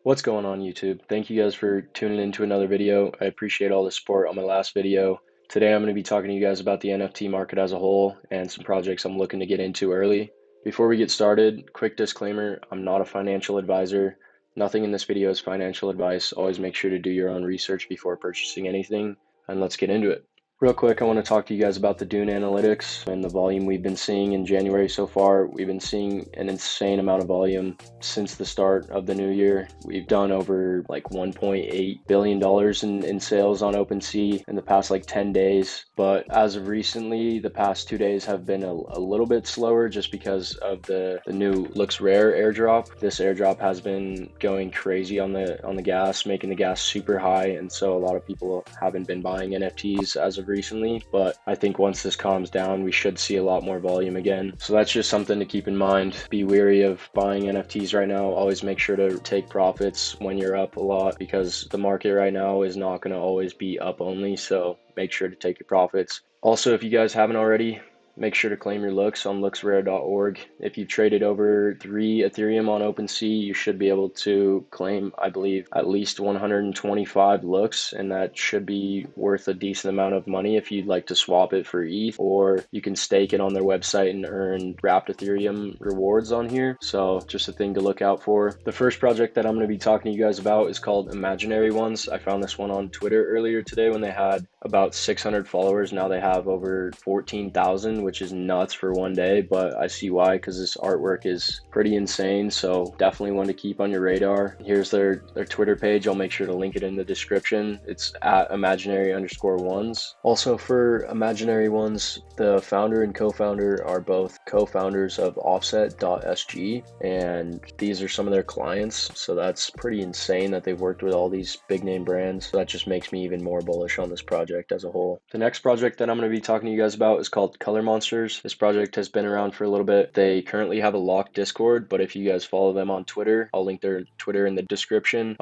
What's going on YouTube? Thank you guys for tuning into another video. I appreciate all the support on my last video. Today I'm going to be talking to you guys about the NFT market as a whole and some projects I'm looking to get into early. Before we get started, quick disclaimer, I'm not a financial advisor. Nothing in this video is financial advice. Always make sure to do your own research before purchasing anything, and let's get into it. Real quick, I want to talk to you guys about the Dune analytics and the volume we've been seeing in January so far. We've been seeing an insane amount of volume since the start of the new year. We've done over like $1.8 billion in sales on OpenSea in the past like 10 days. But as of recently, the past 2 days have been a little bit slower just because of the new Looks Rare airdrop. This airdrop has been going crazy on the gas, making the gas super high. And so a lot of people haven't been buying NFTs as of recently, but I think once this calms down, we should see a lot more volume again. So that's just something to keep in mind. Be wary of buying NFTs right now. Always make sure to take profits when you're up a lot, because the market right now is not going to always be up only. So make sure to take your profits. Also, if you guys haven't already, make sure to claim your looks on looksrare.org. If you've traded over 3 Ethereum on OpenSea, you should be able to claim, I believe, at least 125 looks, and that should be worth a decent amount of money if you'd like to swap it for ETH, or you can stake it on their website and earn wrapped Ethereum rewards on here. So just a thing to look out for. The first project that I'm going to be talking to you guys about is called Imaginary Ones. I found this one on Twitter earlier today when they had about 600 followers. Now they have over 14,000, which is nuts for one day, but I see why, because this artwork is pretty insane. So definitely one to keep on your radar. Here's their Twitter page. I'll make sure to link it in the description. It's at imaginary_ones. Also, for Imaginary Ones, the founder and co-founder are both co-founders of offset.sg, and these are some of their clients. So that's pretty insane that they've worked with all these big name brands. So that just makes me even more bullish on this project as a whole. The next project that I'm going to be talking to you guys about is called Color Monsters. This project has been around for a little bit. They currently have a locked Discord, but if you guys follow them on Twitter, I'll link their Twitter in the description.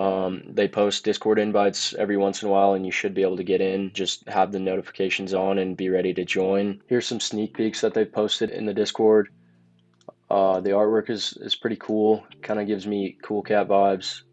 They post Discord invites every once in a while, and you should be able to get in. Just have the notifications on and be ready to join. Here's some sneak peeks that they've posted in the Discord. The artwork is pretty cool. Kind of gives me Cool Cat vibes.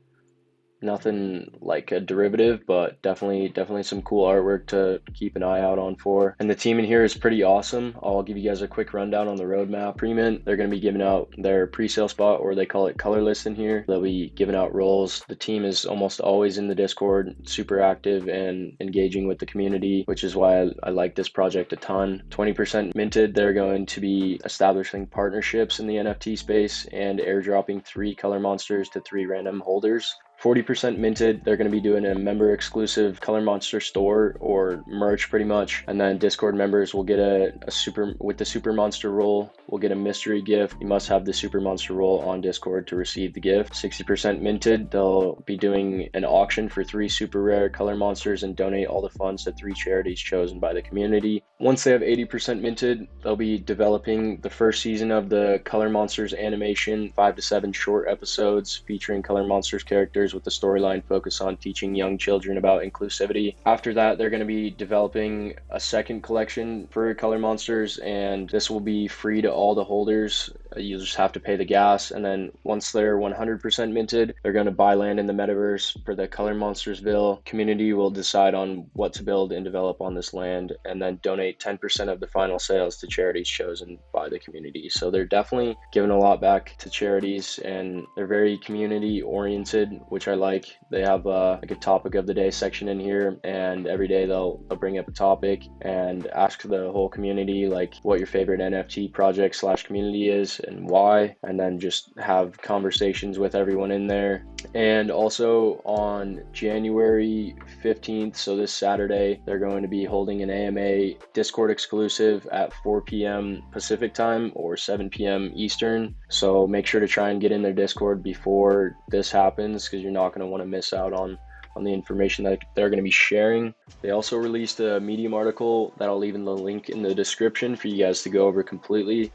Nothing like a derivative, but definitely some cool artwork to keep an eye out on for. And the team in here is pretty awesome. I'll give you guys a quick rundown on the roadmap. Pre-mint, they're going to be giving out their pre-sale spot, or they call it color list in here. They'll be giving out roles. The team is almost always in the Discord, super active and engaging with the community, which is why I like this project a ton. 20% minted. They're going to be establishing partnerships in the NFT space and airdropping 3 color monsters to 3 random holders. 40% minted. They're going to be doing a member exclusive Color Monster store or merch pretty much. And then Discord members will get a super, with the Super Monster roll, will get a mystery gift. You must have the Super Monster roll on Discord to receive the gift. 60% minted. They'll be doing an auction for 3 super rare Color Monsters and donate all the funds to 3 charities chosen by the community. Once they have 80% minted, they'll be developing the first season of the Color Monsters animation, 5 to 7 short episodes featuring Color Monsters characters, with the storyline focus on teaching young children about inclusivity. After that, they're going to be developing a second collection for Color Monsters, and this will be free to all the holders. You'll just have to pay the gas. And then once they're 100% minted, they're going to buy land in the metaverse for the Color Monstersville. Community will decide on what to build and develop on this land, and then donate 10% of the final sales to charities chosen by the community. So they're definitely giving a lot back to charities, and they're very community oriented, which I like. They have like a topic of the day section in here, and every day they'll bring up a topic and ask the whole community like what your favorite NFT project / community is and why, and then just have conversations with everyone in there. And also on January 15th, so this Saturday, they're going to be holding an AMA Discord exclusive at 4 p.m. Pacific time or 7 p.m. Eastern. So make sure to try and get in their Discord before this happens, because you're not going to want to miss out on the information that they're going to be sharing. They also released a Medium article that I'll leave in the link in the description for you guys to go over completely.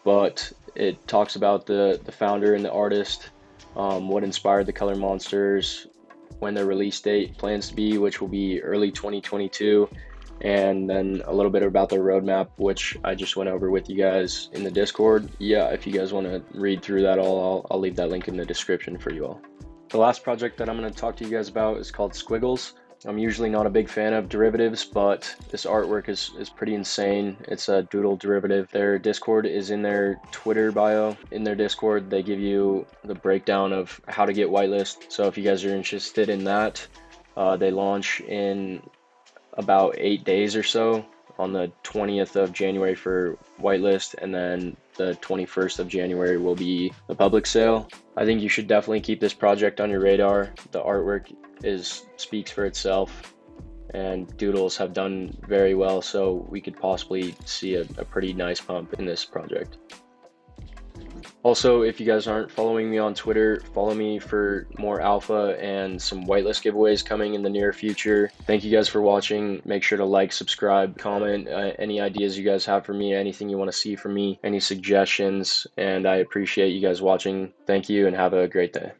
But it talks about the founder and the artist, what inspired the Color Monsters, when their release date plans to be, which will be early 2022, and then a little bit about their roadmap, which I just went over with you guys in the Discord. Yeah, if you guys want to read through that all, I'll leave that link in the description for you all. The last project that I'm going to talk to you guys about is called Squiggles. I'm usually not a big fan of derivatives, but this artwork is pretty insane. It's a doodle derivative. Their Discord is in their Twitter bio. In their Discord, they give you the breakdown of how to get whitelist. So if you guys are interested in that, they launch in about 8 days or so, on the 20th of January for whitelist, and then the 21st of January will be the public sale. I think you should definitely keep this project on your radar. The artwork speaks for itself, and doodles have done very well, so we could possibly see a pretty nice pump in this project. Also, if you guys aren't following me on Twitter, follow me for more alpha and some whitelist giveaways coming in the near future. Thank you guys for watching. Make sure to like, subscribe, comment any ideas you guys have for me, anything you want to see from me, any suggestions, and I appreciate you guys watching. Thank you and have a great day.